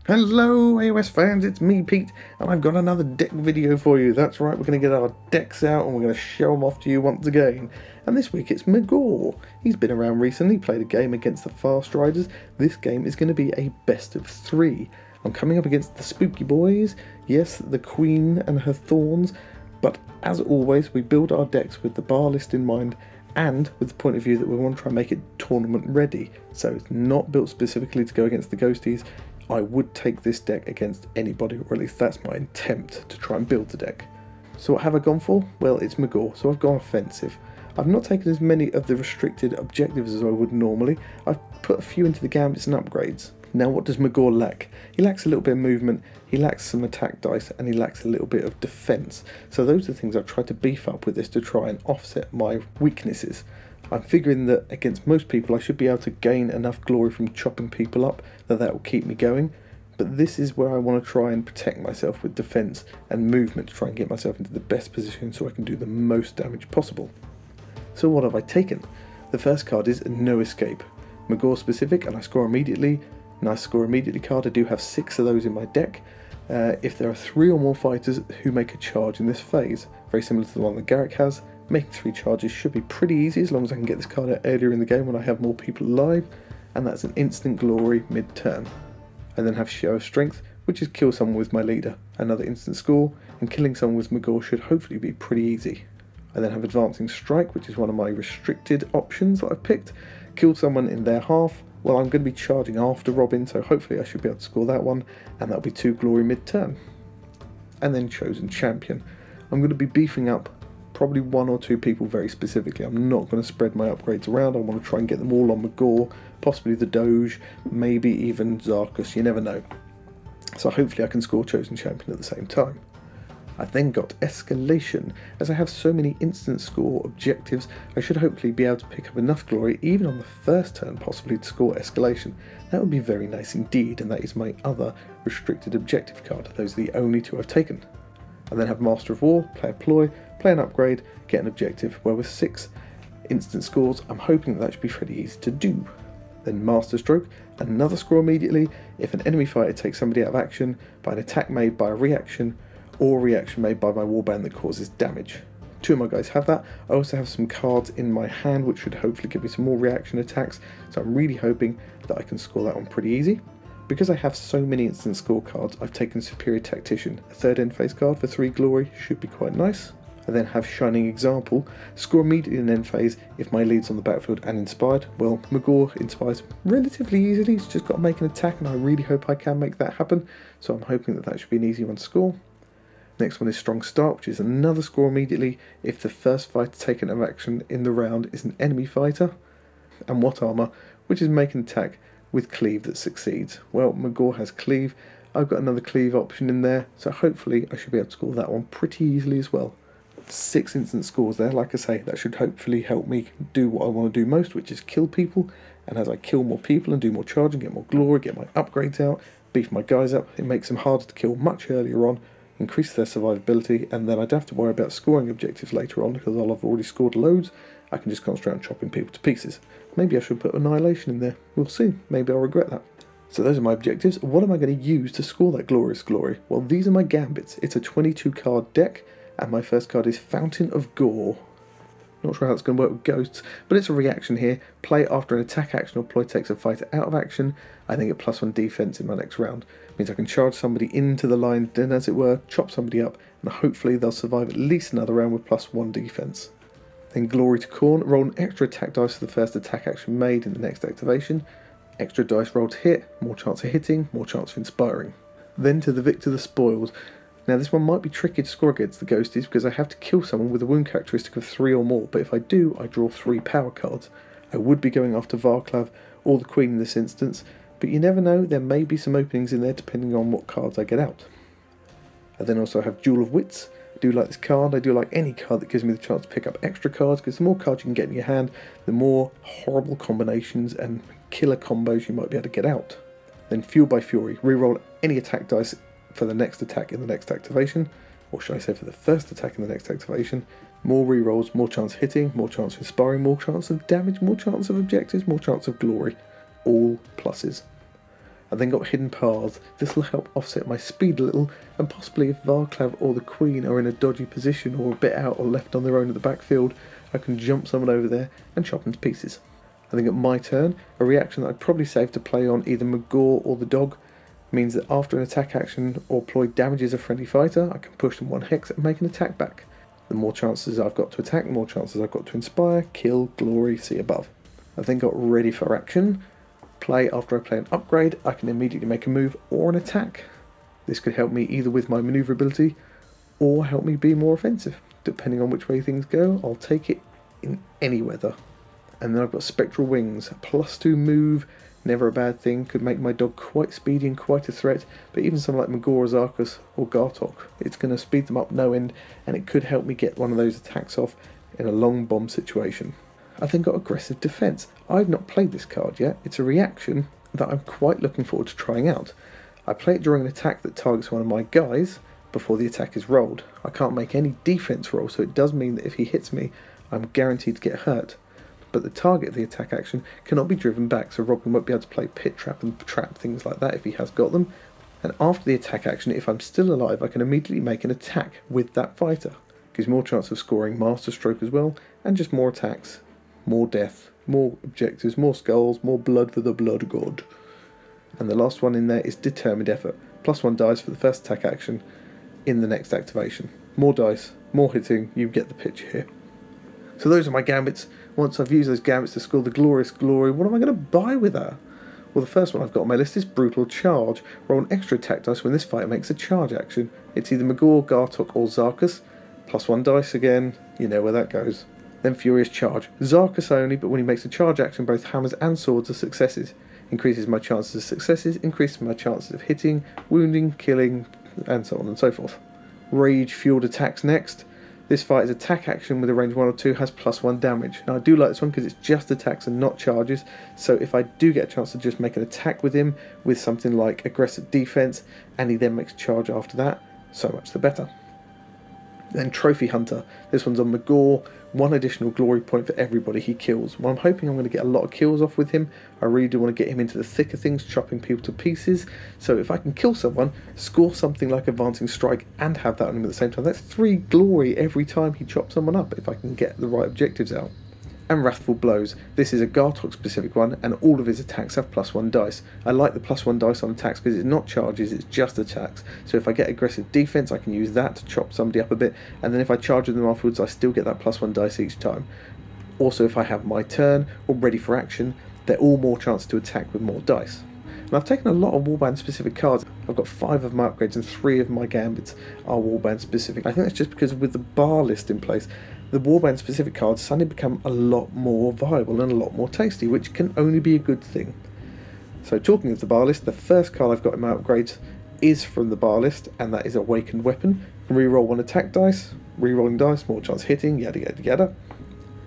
Hello AOS fans, it's me Pete, and I've got another deck video for you. That's right, we're going to get our decks out and we're going to show them off to you once again. And this week it's Magore. He's been around recently, played a game against the Fast Riders. This game is going to be a best of 3. I'm coming up against the Spooky Boys, yes, the Queen and her Thorns, but as always we build our decks with the bar list in mind and with the point of view that we want to try and make it tournament ready. So it's not built specifically to go against the Ghosties. I would take this deck against anybody, or at least that's my intent to try and build the deck. So what have I gone for? Well, it's Magore, so I've gone offensive. I've not taken as many of the restricted objectives as I would normally. I've put a few into the gambits and upgrades. Now what does Magore lack? He lacks a little bit of movement, he lacks some attack dice, and he lacks a little bit of defense. So those are the things I've tried to beef up with this to try and offset my weaknesses. I'm figuring that against most people I should be able to gain enough glory from chopping people up that will keep me going, but this is where I want to try and protect myself with defense and movement to try and get myself into the best position so I can do the most damage possible. So what have I taken? The first card is No Escape. Magore specific, and I score immediately. Nice score immediately card. I do have 6 of those in my deck. If there are 3 or more fighters who make a charge in this phase, very similar to the one that Garrick has, making 3 charges should be pretty easy as long as I can get this card out earlier in the game when I have more people alive, and that's an instant glory mid-turn. I then have Show of Strength, which is kill someone with my leader, another instant score, and killing someone with Magore should hopefully be pretty easy. I then have Advancing Strike, which is one of my restricted options that I've picked. Kill someone in their half. Well, I'm going to be charging after Robin, so hopefully I should be able to score that one, and that'll be 2 glory mid-turn. And then Chosen Champion. I'm going to be beefing up probably 1 or 2 people very specifically. I'm not going to spread my upgrades around. I want to try and get them all on Magore, possibly the Doge, maybe even Zarkus, you never know. So hopefully I can score Chosen Champion at the same time. I then got Escalation. As I have so many instant score objectives, I should hopefully be able to pick up enough glory, even on the first turn possibly, to score Escalation. That would be very nice indeed, and that is my other restricted objective card. Those are the only 2 I've taken. I then have Master of War, play a ploy, play an upgrade, get an objective, where with 6 instant scores I'm hoping that should be pretty easy to do. Then Master Stroke, another score immediately if an enemy fighter takes somebody out of action by an attack made by a reaction, or a reaction made by my warband that causes damage. 2 of my guys have that. I also have some cards in my hand which should hopefully give me some more reaction attacks, so I'm really hoping that I can score that one pretty easy. Because I have so many instant score cards, I've taken Superior Tactician, a 3rd end phase card for 3 glory, should be quite nice. I then have Shining Example, score immediately in end phase if my lead's on the battlefield and inspired. Well, Magore inspires relatively easily, he's just got to make an attack, and I really hope I can make that happen, so I'm hoping that that should be an easy one to score. Next one is Strong Start, which is another score immediately if the first fighter taken out of action in the round is an enemy fighter. And What Armor, which is make an attack with Cleave that succeeds. Well, Magore has Cleave, I've got another Cleave option in there, so hopefully I should be able to score that one pretty easily as well. 6 instant scores there, like I say, that should hopefully help me do what I want to do most, which is kill people, and as I kill more people and do more charging, get more glory, get my upgrades out, beef my guys up, it makes them harder to kill much earlier on, increase their survivability, and then I don't have to worry about scoring objectives later on because I'll have already scored loads. I can just concentrate on chopping people to pieces. Maybe I should put Annihilation in there, we'll see, maybe I'll regret that. So those are my objectives. What am I going to use to score that glorious glory? Well, these are my gambits. It's a 22 card deck, and my first card is Fountain of Gore. Not sure how it's going to work with ghosts, but it's a reaction here. Play after an attack action or ploy takes a fighter out of action. I then get +1 defense in my next round. It means I can charge somebody into the line, then as it were, chop somebody up, and hopefully they'll survive at least another round with +1 defense. Then Glory to Khorne, roll an extra attack dice for the first attack action made in the next activation. Extra dice rolled to hit, more chance of hitting, more chance of inspiring. Then to the Victor the Spoils. Now this one might be tricky to score against the Ghosties because I have to kill someone with a wound characteristic of 3 or more, but if I do, I draw 3 power cards. I would be going after Varklav or the Queen in this instance, but you never know, there may be some openings in there depending on what cards I get out. I then also have Jewel of Wits. I do like this card, I do like any card that gives me the chance to pick up extra cards, because the more cards you can get in your hand, the more horrible combinations and killer combos you might be able to get out. Then Fueled by Fury, reroll any attack dice for the next attack in the next activation, or should I say for the first attack in the next activation. More rerolls, more chance of hitting, more chance of inspiring, more chance of damage, more chance of objectives, more chance of glory. All pluses. I've then got hidden paths. This will help offset my speed a little, and possibly if Varclav or the Queen are in a dodgy position or a bit out or left on their own at the backfield, I can jump someone over there and chop them to pieces. I think at my turn, a reaction that I'd probably save to play on either Magore or the dog means that after an attack action or ploy damages a friendly fighter, I can push them 1 hex and make an attack back. The more chances I've got to attack, the more chances I've got to inspire, kill, glory, see above. I've then got ready for action. Play after I play an upgrade, I can immediately make a move or an attack. This could help me either with my manoeuvrability or help me be more offensive. Depending on which way things go, I'll take it in any weather. And then I've got Spectral Wings, +2 move, never a bad thing, could make my dog quite speedy and quite a threat, but even someone like Magore, Zarkus or Gartok, it's going to speed them up no end, and it could help me get one of those attacks off in a long bomb situation. I've then got Aggressive Defence. I've not played this card yet. It's a reaction that I'm quite looking forward to trying out. I play it during an attack that targets one of my guys before the attack is rolled. I can't make any defense roll, so it does mean that if he hits me, I'm guaranteed to get hurt. But the target of the attack action cannot be driven back, so Robin won't be able to play Pit Trap and trap things like that if he has got them. And after the attack action, if I'm still alive, I can immediately make an attack with that fighter. Gives more chance of scoring Master Stroke as well, and just more attacks, more death, more objectives, more skulls, more blood for the Blood God. And the last one in there is Determined Effort. +1 dice for the first attack action in the next activation. More dice, more hitting, you get the picture here. So those are my gambits. Once I've used those gambits to score the glorious glory, what am I going to buy with that? Well, the first one I've got on my list is Brutal Charge. Roll an extra attack dice when this fighter makes a charge action. It's either Magore, Gartok or Zarkus. +1 dice again, you know where that goes. Then Furious Charge. Zarkus only, but when he makes a charge action, both hammers and swords are successes. Increases my chances of successes, increases my chances of hitting, wounding, killing, and so on and so forth. Rage Fueled Attacks next. This fighter's attack action with a range 1 or 2 has +1 damage. Now I do like this one because it's just attacks and not charges, so if I do get a chance to just make an attack with him with something like Aggressive Defense and he then makes a charge after that, so much the better. Then Trophy Hunter. This one's on Magore. 1 additional glory point for everybody he kills. Well, I'm hoping I'm going to get a lot of kills off with him. I really do want to get him into the thick of things, chopping people to pieces. So if I can kill someone, score something like Advancing Strike, and have that on him at the same time, that's 3 glory every time he chops someone up, if I can get the right objectives out. And Wrathful Blows. This is a Gartok specific one, and all of his attacks have +1 dice. I like the +1 dice on attacks because it's not charges, it's just attacks. So if I get Aggressive Defense, I can use that to chop somebody up a bit, and then if I charge with them afterwards, I still get that +1 dice each time. Also, if I have my turn or ready for action, they're all more chances to attack with more dice. And I've taken a lot of warband specific cards. I've got 5 of my upgrades and 3 of my gambits are warband specific. I think that's just because with the bar list in place, the warband specific cards suddenly become a lot more viable and a lot more tasty, which can only be a good thing. So talking of the bar list, the first card I've got in my upgrades is from the bar list, and that is Awakened Weapon. Reroll 1 attack dice, rerolling dice, more chance hitting, yada yada yada.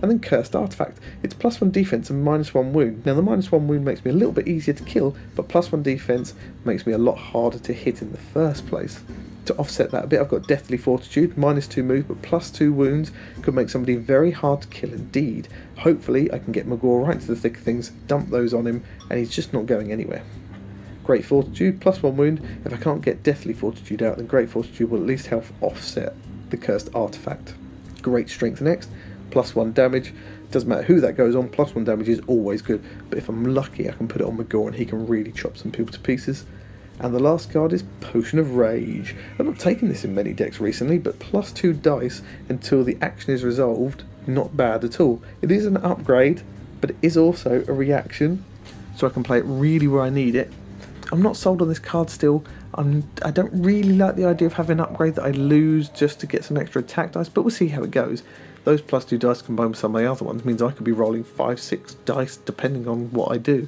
And then Cursed Artifact. It's +1 defense and -1 wound. Now the -1 wound makes me a little bit easier to kill, but +1 defense makes me a lot harder to hit in the first place. To offset that a bit, I've got Deathly Fortitude, -2 move, but +2 wounds could make somebody very hard to kill indeed. Hopefully I can get Magore right into the thick of things, dump those on him, and he's just not going anywhere. Great Fortitude, +1 wound. If I can't get Deathly Fortitude out, then Great Fortitude will at least help offset the Cursed Artifact. Great Strength next, +1 damage. Doesn't matter who that goes on, +1 damage is always good, but if I'm lucky I can put it on Magore and he can really chop some people to pieces. And the last card is Potion of Rage. I've not taken this in many decks recently, but +2 dice until the action is resolved, not bad at all. It is an upgrade, but it is also a reaction, so I can play it really where I need it. I'm not sold on this card still. I don't really like the idea of having an upgrade that I lose just to get some extra attack dice, but we'll see how it goes. Those +2 dice combined with some of the other ones means I could be rolling 5, 6 dice depending on what I do.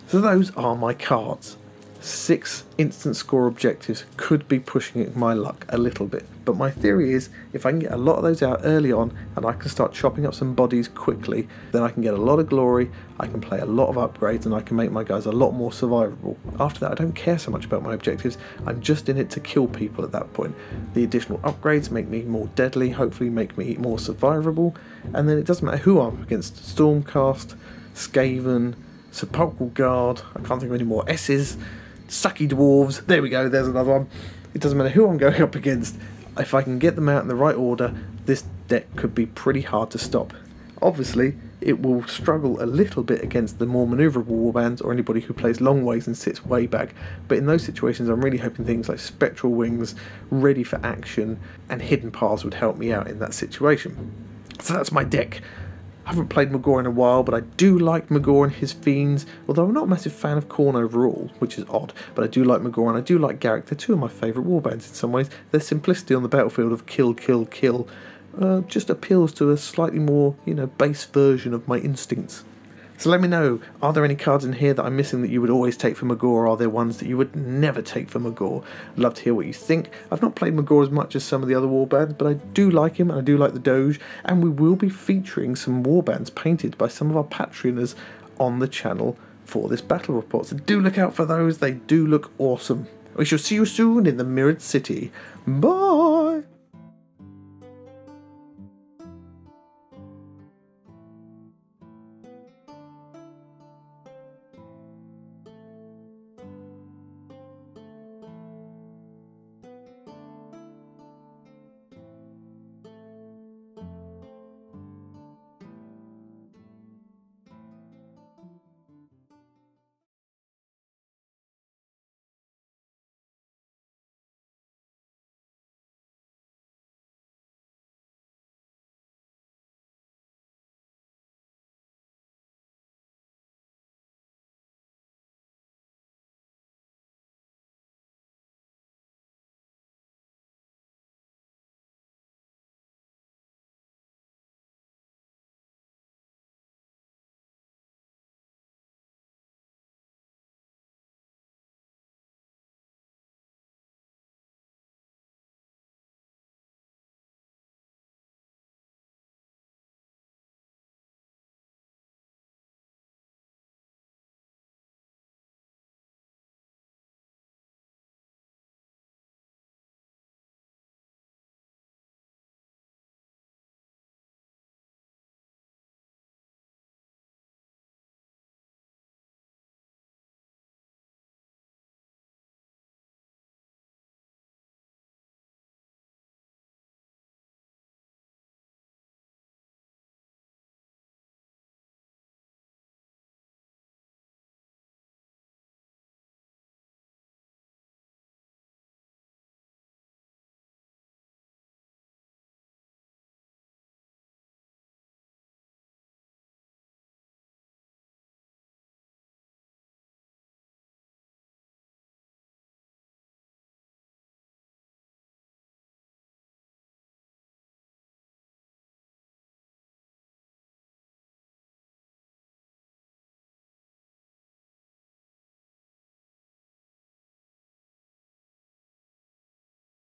So those are my cards. 6 instant score objectives could be pushing my luck a little bit, but my theory is if I can get a lot of those out early on and I can start chopping up some bodies quickly, then I can get a lot of glory, I can play a lot of upgrades, and I can make my guys a lot more survivable. After that I don't care so much about my objectives, I'm just in it to kill people at that point. The additional upgrades make me more deadly, hopefully make me more survivable, and then it doesn't matter who I'm up against, Stormcast, Skaven, Sepulchral Guard. I can't think of any more S's. Sucky Dwarves. There we go, there's another one. It doesn't matter who I'm going up against. If I can get them out in the right order, this deck could be pretty hard to stop. Obviously, it will struggle a little bit against the more manoeuvrable warbands or anybody who plays long ways and sits way back, but in those situations I'm really hoping things like Spectral Wings, Ready for Action, and Hidden Paths would help me out in that situation. So that's my deck. I haven't played Magore in a while, but I do like Magore and his Fiends, although I'm not a massive fan of Khorne overall, which is odd, but I do like Magore and I do like Garrick. They're two of my favourite warbands in some ways. Their simplicity on the battlefield of kill, kill, kill just appeals to a slightly more, base version of my instincts. So let me know, are there any cards in here that I'm missing that you would always take for Magore, or are there ones that you would never take for Magore? I'd love to hear what you think. I've not played Magore as much as some of the other warbands, but I do like him and I do like the Doge, and we will be featuring some warbands painted by some of our Patreoners on the channel for this battle report. So do look out for those, they do look awesome. We shall see you soon in the Mirrored City. Bye!